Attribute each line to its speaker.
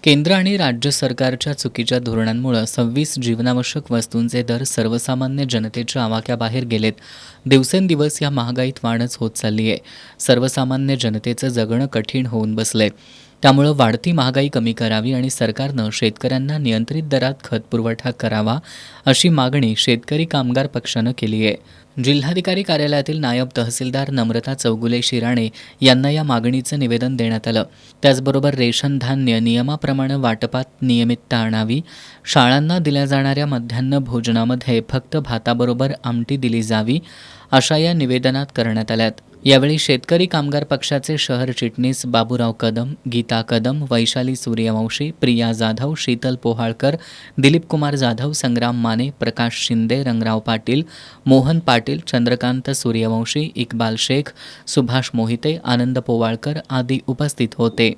Speaker 1: केंद्र आणि राज्य सरकारच्या चुकीच्या धोरणांमुळे 26 जीवनावश्यक वस्तूंचे दर सर्वसामान्य जनतेच्या आवाक्याबाहेर गेलेत. दिवसेंदिवस या महागाईत वाढच होत चालली आहे. सर्वसामान्य जनतेचं जगणं कठीण होऊन बसलंय. त्यामुळं वाढती महागाई कमी करावी आणि सरकारनं शेतकऱ्यांना नियंत्रित दरात खत पुरवठा करावा, अशी मागणी शेतकरी कामगार पक्षानं केली आहे. जिल्हाधिकारी कार्यालयातील नायब तहसीलदार नम्रता चौगुले शिराणे यांना या मागणीचं निवेदन देण्यात आलं. त्याचबरोबर रेशन धान्य नियमाप्रमाणे वाटपात नियमितता आणावी, शाळांना दिल्या जाणाऱ्या मध्यान्ह भोजनामध्ये फक्त भाताबरोबर आमटी दिली जावी, अशा या निवेदनात करण्यात आल्यात. यावेळी शेतकरी कामगार पक्षाचे शहर चिटणीस बाबूराव कदम, गीता कदम, वैशाली सूर्यवंशी, प्रिया जाधव, शीतल पोहाळकर, दिलीप कुमार जाधव, संग्राम माने, प्रकाश शिंदे, रंगराव पाटील, मोहन पाटील, चंद्रकांत सूर्यवंशी, इक्बाल शेख, सुभाष मोहिते, आनंद पोवाळकर आदी उपस्थित होते.